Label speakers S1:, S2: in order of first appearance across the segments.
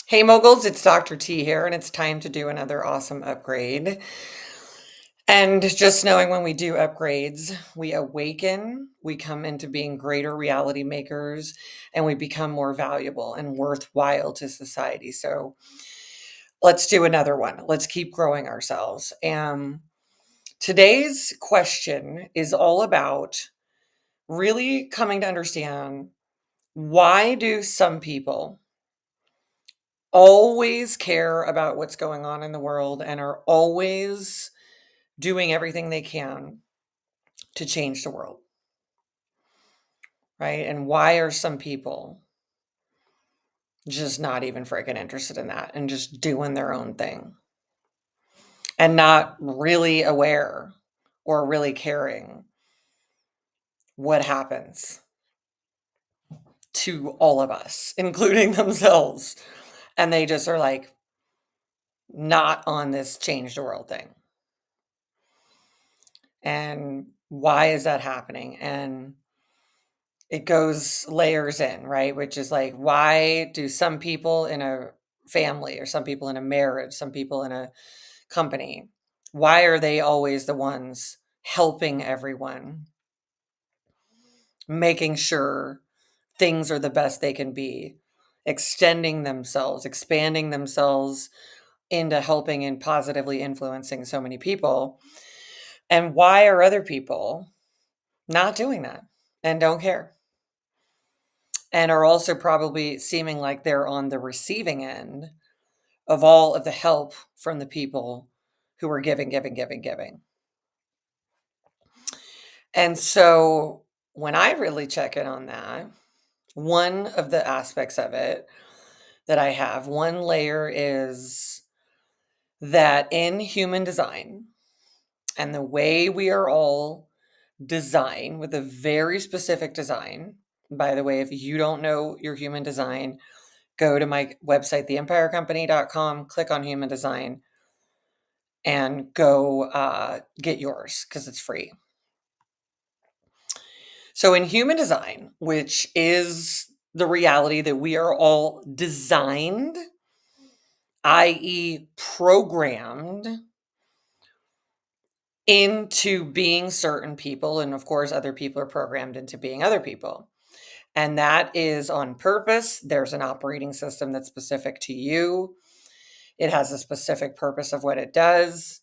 S1: Hey moguls, it's Dr. T here, and it's time to do another awesome upgrade. And just knowing when we do upgrades, we awaken, we come into being greater reality makers, and we become more valuable and worthwhile to society. So let's do another one. Let's keep growing ourselves. Today's question is all about really coming to understand, why do some people always care about what's going on in the world and are always doing everything they can to change the world, right? And why are some people just not even freaking interested in that and just doing their own thing and not really aware or really caring what happens to all of us, including themselves? And they just are like not on this change the world thing. And why is that happening? And it goes layers in, right? Which is like, why do some people in a family or some people in a marriage, some people in a company, why are they always the ones helping everyone, making sure things are the best they can be, extending themselves, expanding themselves into helping and positively influencing so many people? And why are other people not doing that and don't care? And are also probably seeming like they're on the receiving end of all of the help from the people who are giving, giving, giving, giving. And so when I really check in on that, one of the aspects of it that I have, one layer is that in human design and the way we are all designed with a very specific design. By the way, if you don't know your human design, go to my website, theempirecompany.com, click on human design, and go get yours because it's free. So, in human design, which is the reality that we are all designed, i.e., programmed into being certain people. And of course, other people are programmed into being other people. And that is on purpose. There's an operating system that's specific to you. It has a specific purpose of what it does.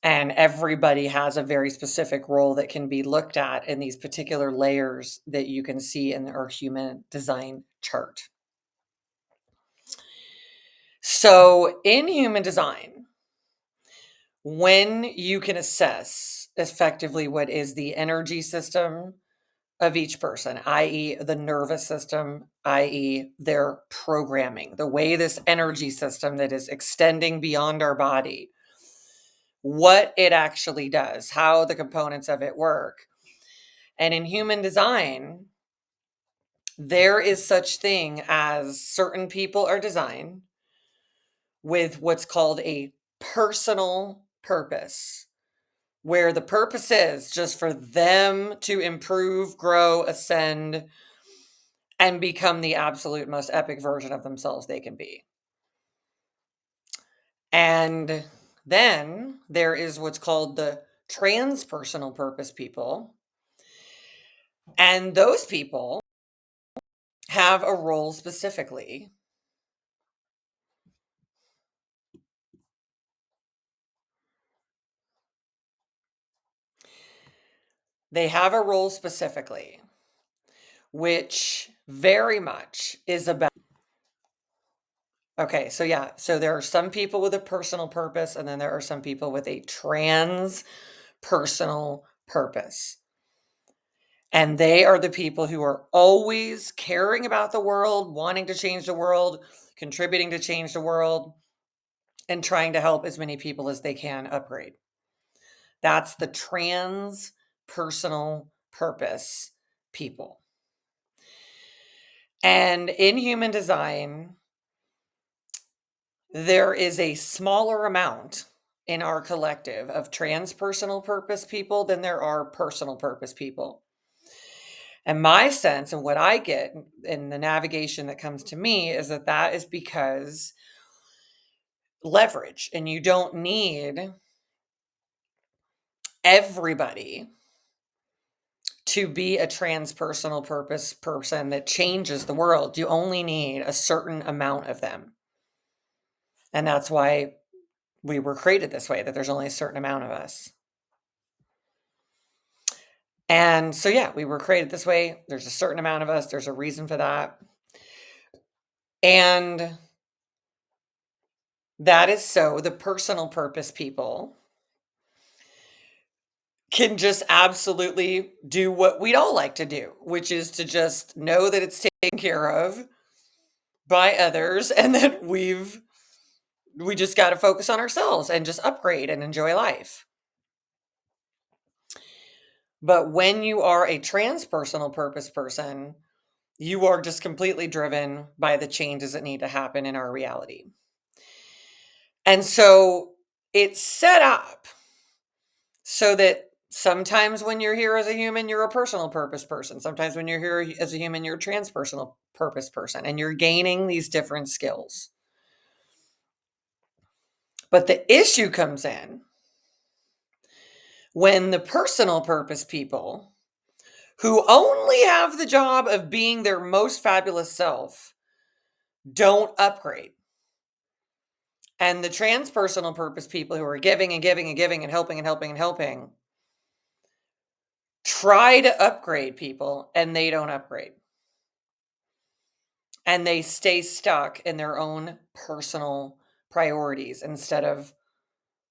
S1: And everybody has a very specific role that can be looked at in these particular layers that you can see in our human design chart. So, in human design, when you can assess effectively what is the energy system of each person, i.e., the nervous system, i.e., their programming, the way this energy system that is extending beyond our body, what it actually does, how the components of it work. And in human design, there is such thing as certain people are designed with what's called a personal purpose, where the purpose is just for them to improve, grow, ascend, and become the absolute most epic version of themselves they can be. And then there is what's called the transpersonal purpose people. And those people have a role specifically. They have a role specifically, which very much is about. Okay, so yeah, so there are some people with a personal purpose, and then there are some people with a transpersonal purpose. And they are the people who are always caring about the world, wanting to change the world, contributing to change the world, and trying to help as many people as they can upgrade. That's the transpersonal purpose people. And in human design, there is a smaller amount in our collective of transpersonal purpose people than there are personal purpose people. And my sense and what I get in the navigation that comes to me is that that is because leverage, and you don't need everybody to be a transpersonal purpose person that changes the world. You only need a certain amount of them. And that's why we were created this way, that there's only a certain amount of us. And so, yeah, we were created this way. There's a certain amount of us. There's a reason for that. And that is so the personal purpose people can just absolutely do what we'd all like to do, which is to just know that it's taken care of by others and that we just got to focus on ourselves and just upgrade and enjoy life. But when you are a transpersonal purpose person, you are just completely driven by the changes that need to happen in our reality. And so it's set up so that sometimes when you're here as a human, you're a personal purpose person. Sometimes when you're here as a human, you're a transpersonal purpose person, and you're gaining these different skills. But the issue comes in when the personal purpose people who only have the job of being their most fabulous self don't upgrade. And the transpersonal purpose people who are giving and giving and giving and helping and helping and helping try to upgrade people, and they don't upgrade. And they stay stuck in their own personal priorities instead of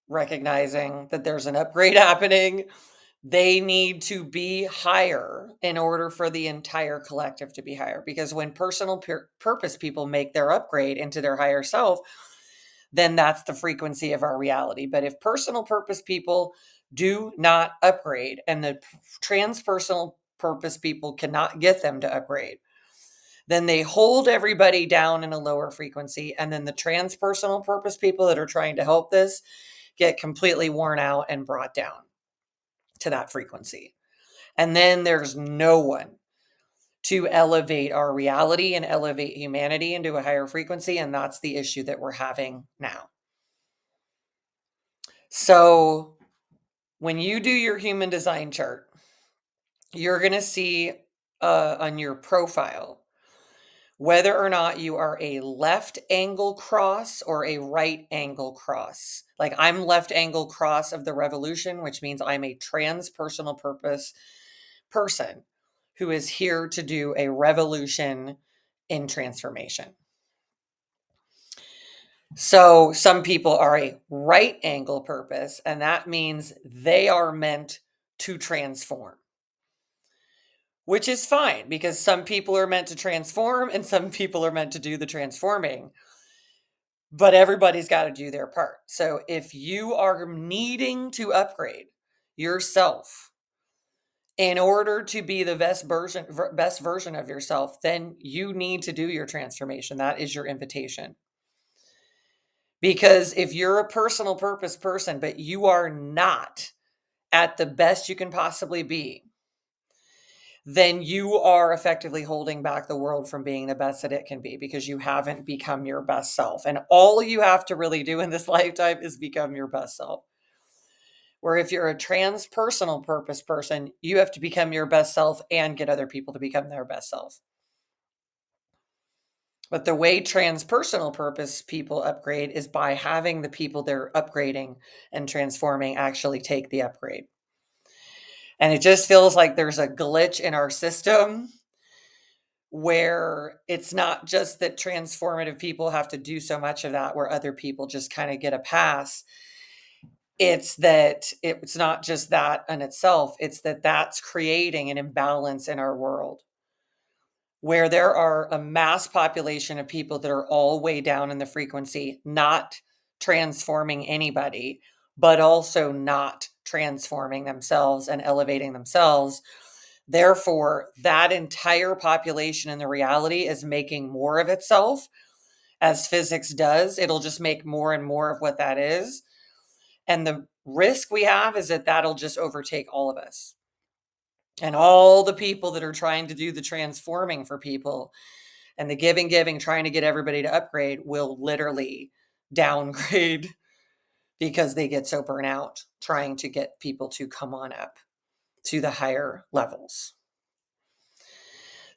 S1: recognizing that there's an upgrade happening. They need to be higher in order for the entire collective to be higher. Because when personal purpose people make their upgrade into their higher self, then that's the frequency of our reality. But if personal purpose people do not upgrade and the transpersonal purpose people cannot get them to upgrade, then they hold everybody down in a lower frequency. And then the transpersonal purpose people that are trying to help this get completely worn out and brought down to that frequency. And then there's no one to elevate our reality and elevate humanity into a higher frequency. And that's the issue that we're having now. So when you do your human design chart, you're going to see on your profile whether or not you are a left angle cross or a right angle cross. Like I'm left angle cross of the revolution, which means I'm a transpersonal purpose person who is here to do a revolution in transformation. So some people are a right angle purpose, and that means they are meant to transform, which is fine because some people are meant to transform and some people are meant to do the transforming. But everybody's got to do their part. So if you are needing to upgrade yourself in order to be the best version of yourself, then you need to do your transformation. That is your invitation. Because if you're a personal purpose person, but you are not at the best you can possibly be, then you are effectively holding back the world from being the best that it can be because you haven't become your best self. And all you have to really do in this lifetime is become your best self. Where if you're a transpersonal purpose person, you have to become your best self and get other people to become their best self. But the way transpersonal purpose people upgrade is by having the people they're upgrading and transforming actually take the upgrade. And it just feels like there's a glitch in our system where it's not just that transformative people have to do so much of that where other people just kind of get a pass. It's that it's not just that in itself. It's that that's creating an imbalance in our world where there are a mass population of people that are all way down in the frequency, not transforming anybody, but also not transforming themselves and elevating themselves. Therefore, that entire population in the reality is making more of itself. As physics does, it'll just make more and more of what that is. And the risk we have is that that'll just overtake all of us. And all the people that are trying to do the transforming for people and the giving, trying to get everybody to upgrade will literally downgrade because they get so burnt out trying to get people to come on up to the higher levels.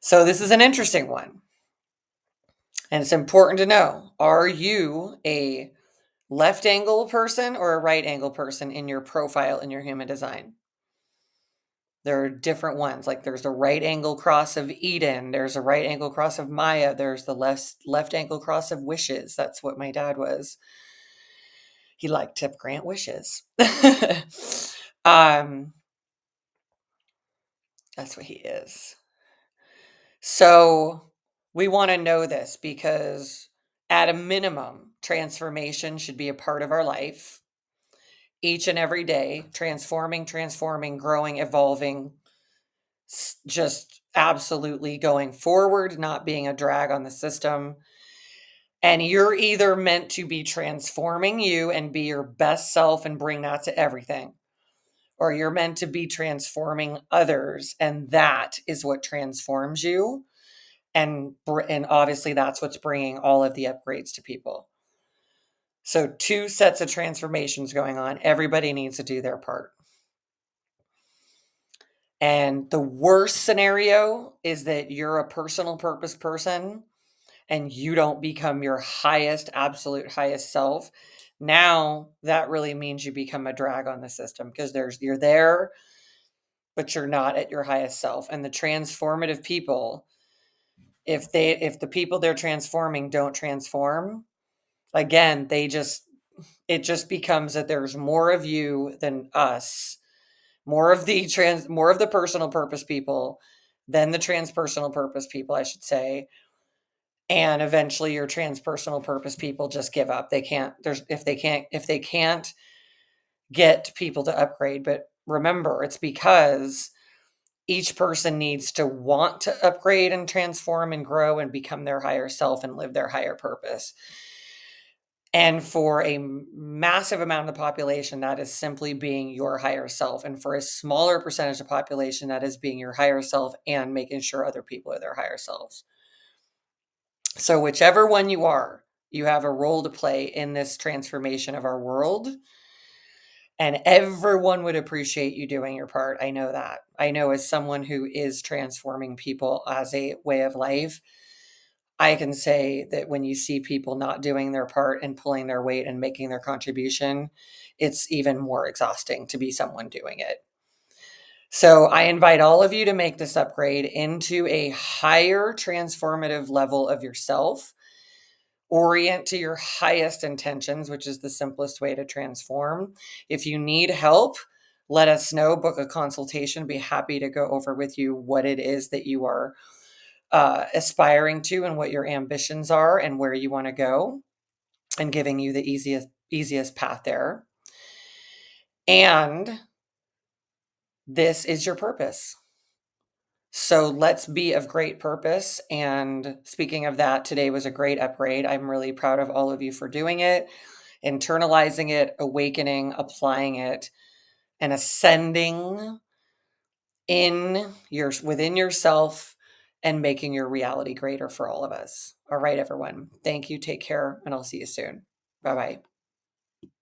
S1: So this is an interesting one. And it's important to know, are you a left angle person or a right angle person in your profile in your human design? There are different ones. Like there's the right angle cross of Eden. There's a right angle cross of Maya. There's the left angle cross of wishes. That's what my dad was. He liked to grant wishes. um, that's what he is. So we want to know this because at a minimum, transformation should be a part of our life each and every day, transforming, growing, evolving, just absolutely going forward, not being a drag on the system. And you're either meant to be transforming you and be your best self and bring that to everything, or you're meant to be transforming others. And that is what transforms you. And obviously that's what's bringing all of the upgrades to people. So 2 sets of transformations going on. Everybody needs to do their part. And the worst scenario is that you're a personal purpose person and you don't become your highest, absolute highest self. Now that really means you become a drag on the system because you're there, but you're not at your highest self. And the transformative people, if the people they're transforming don't transform, again, it just becomes that there's more of you than us, more of the personal purpose people than the transpersonal purpose people, I should say. And eventually your transpersonal purpose people just give up. If they can't get people to upgrade. But remember, it's because each person needs to want to upgrade and transform and grow and become their higher self and live their higher purpose. And for a massive amount of the population, that is simply being your higher self. And for a smaller percentage of the population, that is being your higher self and making sure other people are their higher selves. So whichever one you are, you have a role to play in this transformation of our world. And everyone would appreciate you doing your part. I know that. I know as someone who is transforming people as a way of life, I can say that when you see people not doing their part and pulling their weight and making their contribution, it's even more exhausting to be someone doing it. So I invite all of you to make this upgrade into a higher transformative level of yourself. Orient to your highest intentions, which is the simplest way to transform. If you need help, let us know, book a consultation. Be happy to go over with you what it is that you are aspiring to and what your ambitions are and where you want to go, and giving you the easiest path there. And this is your purpose. So let's be of great purpose. And speaking of that, today was a great upgrade. I'm really proud of all of you for doing it, internalizing it, awakening, applying it, and ascending within yourself and making your reality greater for all of us. All right, everyone. Thank you. Take care, and I'll see you soon. Bye-bye.